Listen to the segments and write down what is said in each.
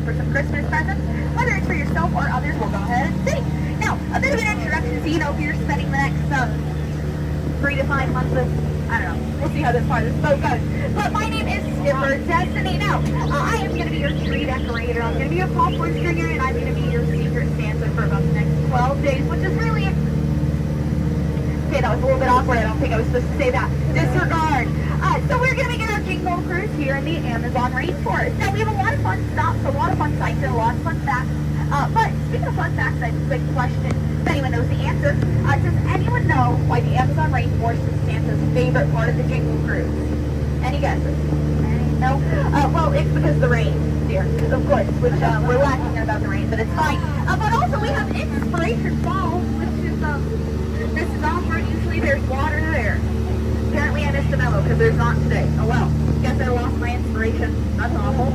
look for some Christmas presents, whether it's for yourself or others, we'll go ahead and see. Now, a bit of an introduction, so you know if you're spending the next 3 to 5 months of, I don't know, we'll see how this part of the boat goes. But my name is Skipper Destiny. Now, I am going to be your tree decorator, I'm going to be your popcorn stringer, and I'm going to be your secret Santa for about the next 12 days, which is really... Okay, that was a little bit awkward. I don't think I was supposed to say that. Disregard. So we're going to begin our Jingle cruise here in the Amazon rainforest. Now, we have a lot of fun stops, a lot of fun sights, and a lot of fun facts. But speaking of fun facts, I have a quick question. If anyone knows the answer, does anyone know why the Amazon rainforest is Santa's favorite part of the Jingle cruise? Any guesses? No? Well, it's because of the rain, dear. Of course, which we're lacking about the rain, but it's fine. But also, we have Inspiration Falls, which is, this is awkward. Usually there's water there. Apparently I missed a mellow because there's not today. Oh well. Guess I lost my inspiration. That's awful.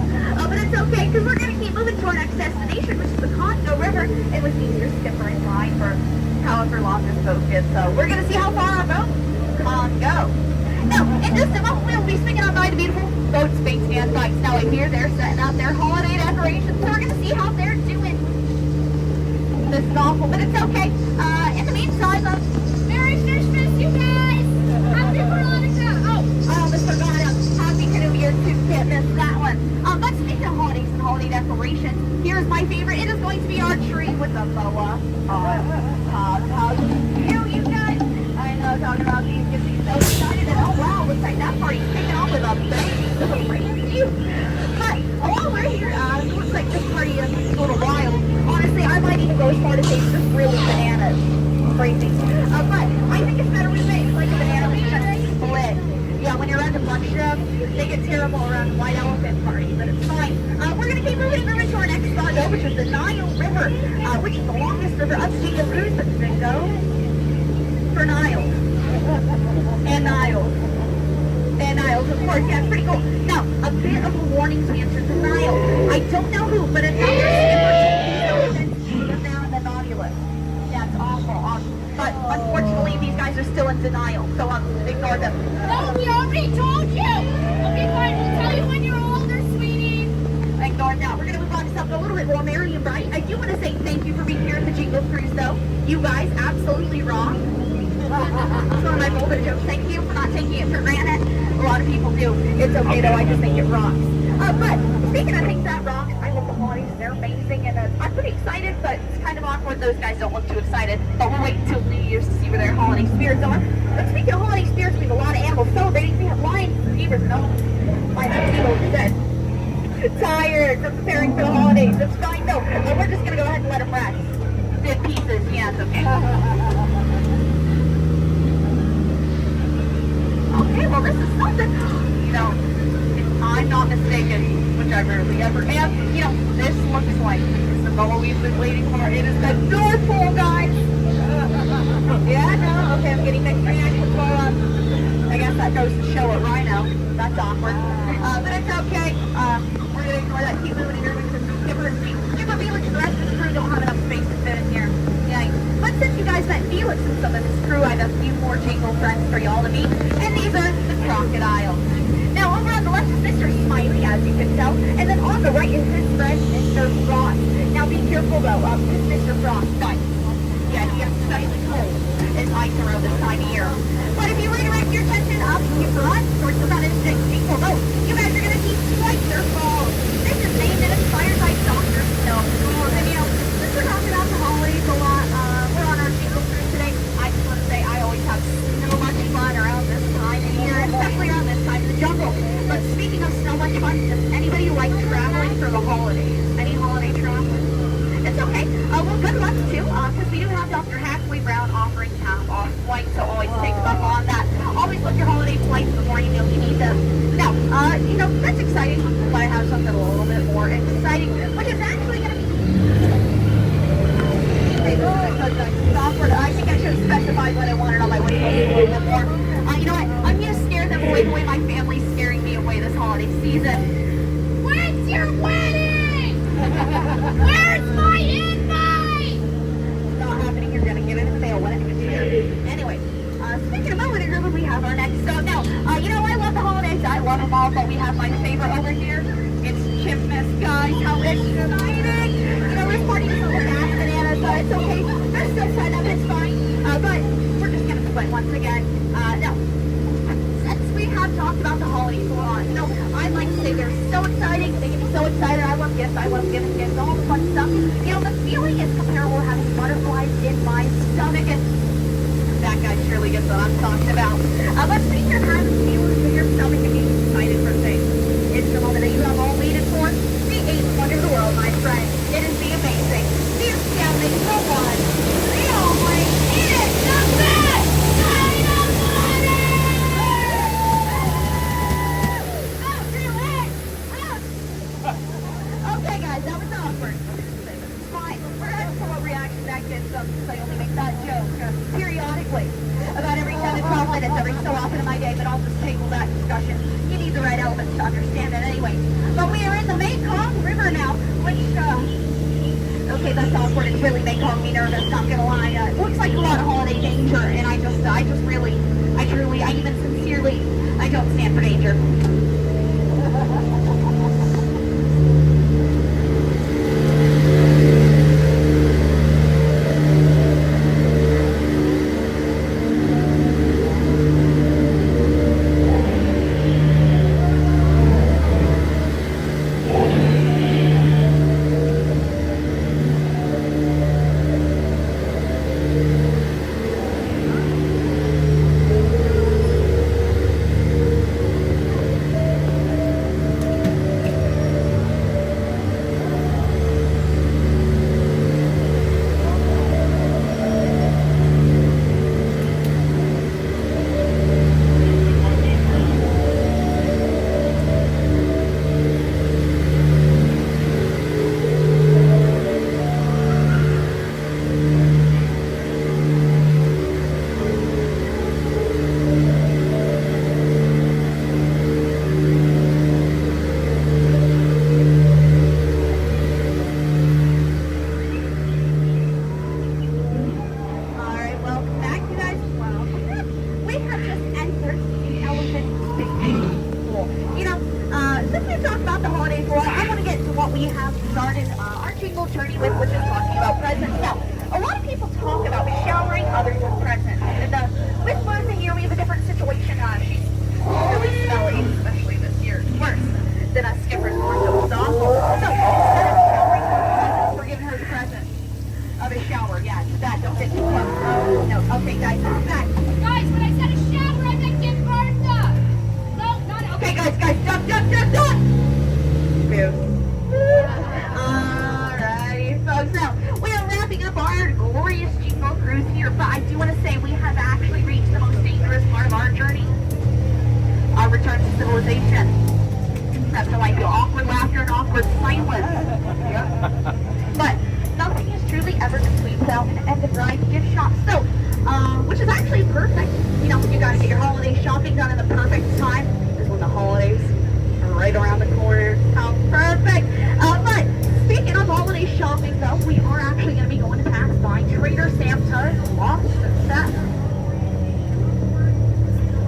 But it's okay because we're going to keep moving to our next destination, which is the Congo River, and which means your skipper in line for however long this boat gets. So we're going to see how far our boat can go. Now, in just a moment, we'll be swinging on by the beautiful boats, baits, and bikes. Now, I hear they're setting up their holiday decorations, so we're going to see how they're doing. This is awful, but it's okay. In the meantime, Merry Christmas, you guys! Happy Veronica! Oh, Mr. God, Happy New Year too, can't miss that one. But speaking of holidays and holiday decorations, here's my favorite. It is going to be our tree with the boa. You guys! I know, talking about these gets me so excited, and oh wow, looks like that party's kicking off with a bang. So crazy cute. But while we're here, it looks like this party is a little wild. Honestly, I might even go as far to say it's just really bananas. Crazy. But I think it's better we say it's like a banana because split. Yeah, when you're around a bunch of them, they get terrible around white elephant party, but it's fine. We're going to keep moving to our next spot, though, which is the Nile River, which is the longest river of Jingle Cruz, but bingo for Niles. And Niles. And Niles, of course, yeah, it's pretty cool. Now, a bit of a warning to answer the Nile. I don't know who, but another skipper was down in the Nautilus. That's awful. But unfortunately, these guys are still in denial, so ignore them. No, we already told you! Okay, fine, we'll tell you when you're older, sweetie. Ignore them now. We're going to move on to something a little bit more merry and bright. I do want to say thank you for being here at the Jingle Cruise, though. You guys absolutely rock. It's one of my older jokes. Thank you for not taking it for granted. A lot of people do. It's okay, though. I just think it rocks. But speaking of things that rock, I love the holidays. They're amazing, and I'm pretty excited, but it's kind of awkward. Those guys don't look too excited. But we'll wait until New Year's to see where their holiday spirits are. But speaking of holiday spirits, we have a lot of animals celebrating. We have lions, zebras, no. My people said tired from preparing for the holidays. It's fine, though. We're just going to go ahead and let them rest. Dead pieces, yeah, it's okay. Okay, well, this is something. You know, if I'm not mistaken, which I rarely ever am, you know, this looks like it's the boa we've been waiting for. It is the North Pole, guys. Yeah, no, okay, I'm getting mixed reactions. Well, I guess that goes to show a rhino. That's awkward. But it's okay. We're going to ignore that. Keep moving here because Skipper Felix and the rest of the crew don't have enough space to fit in here. Yeah. But since you guys met Felix and some of his crew, I have a few more Jingle friends for y'all to meet. And these are the crocodiles. Now, over on the left is Mr. Smiley, as you can tell. And then on the right is his friend, Mr. Frost. Now, be careful, though. This Mr. Frost bites. Yeah, he gets especially cold and ice around this time of year. But if you redirect your attention up in front towards the front of the Jingle boat, you guys are going to see Schweitzer Falls. This is named and inspired by Dr. Snow. And, you know, since we're talking about the holidays a lot, we're on our Jingle cruise today. I just want to say I always have so much fun around this time of year, especially around this time in the jungle. But speaking of so much fun, does anybody like traveling for the holidays? Any holiday traveling? It's okay. Well, good luck too, because we do have Dr. Hackley Brown offering half-off flights, so always take them up on that. Always look your holiday flights before you know you need them. Now, you know, that's exciting, but I have something a little bit more exciting, which is actually going to be... Awkward. I think I should have specified what I wanted on my way home a little bit more. You know what? I'm going to scare them away the way my family's scaring me away this holiday season. When's your wedding? Where's my invite? It's not happening. You're going to get it in the mail when it gets here. Anyway, speaking of moving river, we have our next stop. Now, you know, I love the holidays. I love them all, but we have my favorite over here. It's Chipmas, guys, how exciting! You know, this party doesn't look as bananas, but it's okay. They're still set up, it's fine. But we're just gonna split once again. Now, since we have talked about the holidays a lot, you know, I'd like to say they're so exciting, they get me so excited. I love gifts, I love giving gifts, all the fun stuff. You know, the feeling is comparable to having butterflies in my stomach, and that guy surely gets what I'm talking about. But speaking of having feelings in your stomach and being excited for things, it's the moment that you have all waited for. The eighth wonder of the world, my friend. It is the amazing, the astounding, the one, the only, it is the best night of money! Oh, relax! Okay, guys, that was awkward. Fine, we're going to pull a reaction back in some, since I only make that joke periodically. About every 10 to 12 minutes, every so often in my day, but I'll just table that discussion. You need the right elements to understand it anyway. But we are in the Mekong River now, which, okay, that's awkward. It's really Mekong me nervous, not gonna lie. It looks like a lot of holiday danger, and I just really, I truly, I even sincerely, I don't stand for danger. We have started our Jingle journey with, which is talking about presents. Now, a lot of people talk about showering others with presents. And with Liza here, we have a different situation. She's really smelly, especially this year. It's worse than us skippers were, so it's awful. So, instead of showering her with presents, we're giving her the present of a shower. Yeah, it's that. Don't get too close. Oh, no. Okay, guys, back. Guys, when I said a shower, I meant give Bertha. No, not a... Okay, guys, jump. Move. Alrighty, folks. Now, we are wrapping up our glorious Jingle cruise here, but I do want to say we have actually reached the most dangerous part of our journey. Our return to civilization. That's how I feel. Awkward laughter and awkward silence. But nothing is truly ever complete without an end-of-ride gift shop. So, which is actually perfect. You know, you got to get your holiday shopping done in the perfect time. This is when the holidays are right around the corner. How perfect. But speaking of holiday shopping, though, we are actually going to be going to pass by Trader Santa's Lost Set.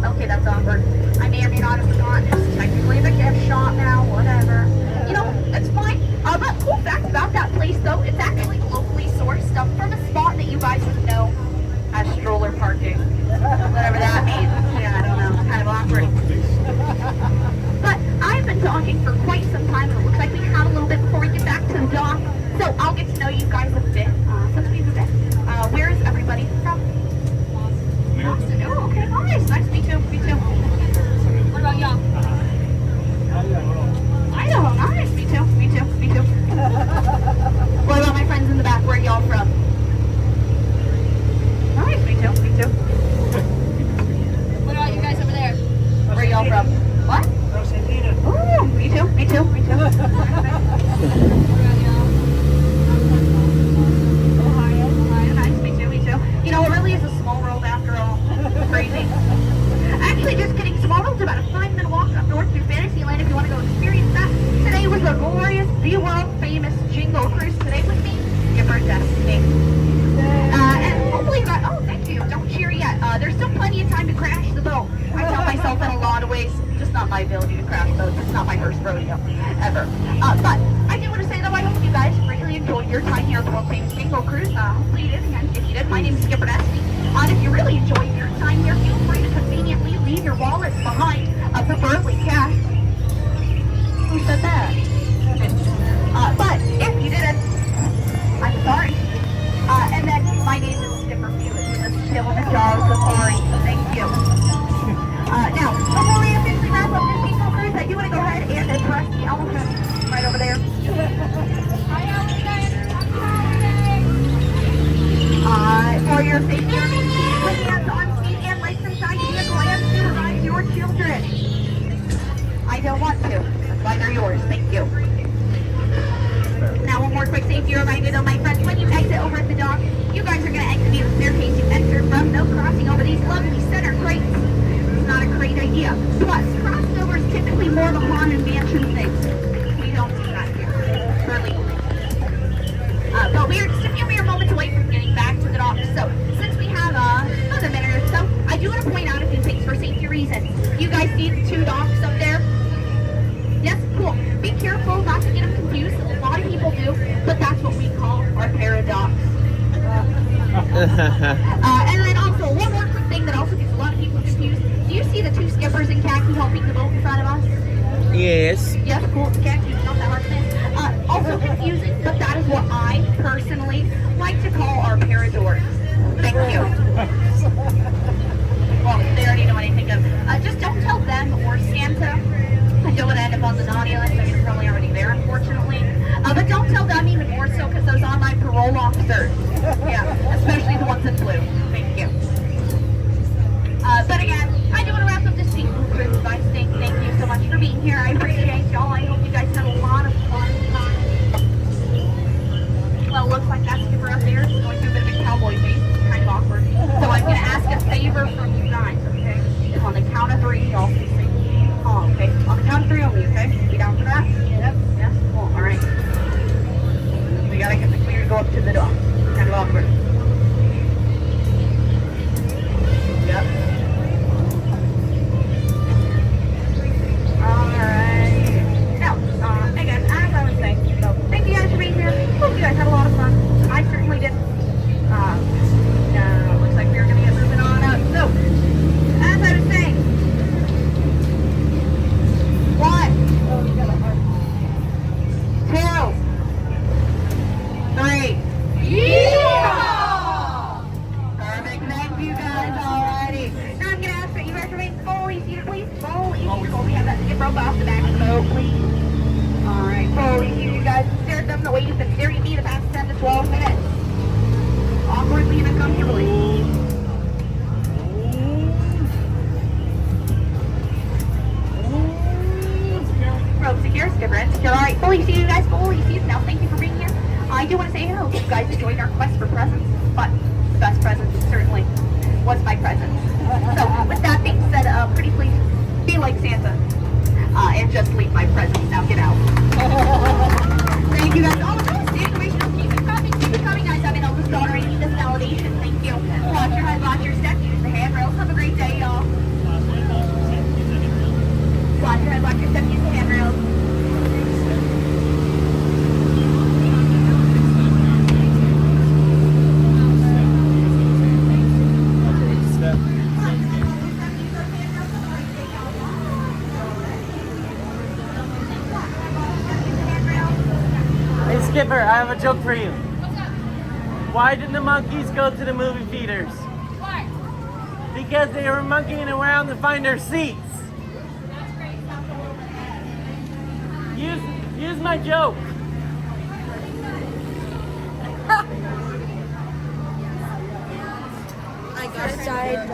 Okay, that's awkward. I may or may not have forgotten. It's technically the gift shop now, whatever. You know, it's fine. But cool fact about that place, though, it's actually locally sourced stuff from a spot that you guys would know as stroller parking. Whatever that means. Yeah, I don't know. It's kind of awkward. But I've been talking for quite some time, and it looks like we have a little bit before we get back to the dock. So I'll get to know you guys a bit, since we've been. Where is everybody from? Boston. Oh, okay, nice. Nice to meet you. Me too. What about y'all? Idaho. Nice. Me too. What about my friends in the back? Where are y'all from? Nice. Me too. What about you guys over there? Where are y'all from? What? Oh, me too. What about y'all? For your safety, put hands on seat and license ID vehicle and supervise your children. I don't want to. That's why they're yours. Thank you. Now, one more quick safety reminder, though, my friends. When you exit over at the dock, you guys are going to exit via the staircase you entered from. No crossing over these lovely center crates. It's not a great idea. Plus, crossover is typically more of a haunted mansion thing. We don't do that here. We're legal. But we are just a few mere moments away from getting back to the dock. So, since we have another minute or so, I do want to point out a few things for safety reasons. You guys see the two docks up there? Yes, cool. Be careful not to get them confused. A lot of people do, but that's what we call our paradox. And then also, one more quick thing that also gets a lot of people confused. Do you see the two skippers in khaki helping the boat in front of us? Yes. Yes, cool. It's khaki. Not that hard to miss. Also confusing, but that is what I personally like to call our paradors. Thank you. Well, they already know what I think of. Just don't tell them or Santa. I don't want to end up on the naughty list. I mean, it's probably already there, unfortunately. But don't tell them even more so, because those online parole officers, yeah, especially the ones in blue. Thank you. But again, I do want to wrap up this Jingle Cruz by saying thank you so much for being here. I appreciate y'all. I hope you guys had a lot of fun. Well, looks like that skipper up there is going through a bit of a cowboy face. It's kind of awkward. So I'm going to ask a favor from you guys, okay? On the count of 3, y'all please say, oh, okay? On the count of 3 only, okay? You down for that? Yep. Yes? Cool. All right. We got to get the clear to go up to the dock. Kind of awkward. Yep. Alright. Now, again, as I was saying, so thank you guys for being here. Hope you guys had a lot of fun. I certainly did. Looks like we're gonna get moving on up. So, as I was saying, 1, 2, 3. Yeah! Perfect. Thank you guys already. Now I'm gonna ask that you guys remain fully seated, please. Fully seated. We have that skip rope off the back of the boat, please. Alright, fully seated, you guys. Stare at them the way you've been staring at me the past 10 to 12 minutes. Awkwardly and uncomfortably. Rope secure, skipper in secure. Alright, fully seated, you guys. Fully seated. Now, thank you for being here. I do want to say I hope you guys enjoyed our quest for presents, but the best present certainly was my present. So, with that being said, pretty please be like Santa and just leave my presents. Now get out. Thank you guys. Oh, no, standing ovation. Keep it coming, guys. I mean, I'll just daughter, I need this validation. Thank you. Watch your head, watch your step, use the handrails. Have a great day, y'all. Watch your head, watch your step, use the handrails. Skipper, I have a joke for you. What's up? Why didn't the monkeys go to the movie theaters? Why? Because they were monkeying around to find their seats. That's great. Use my joke. I got side.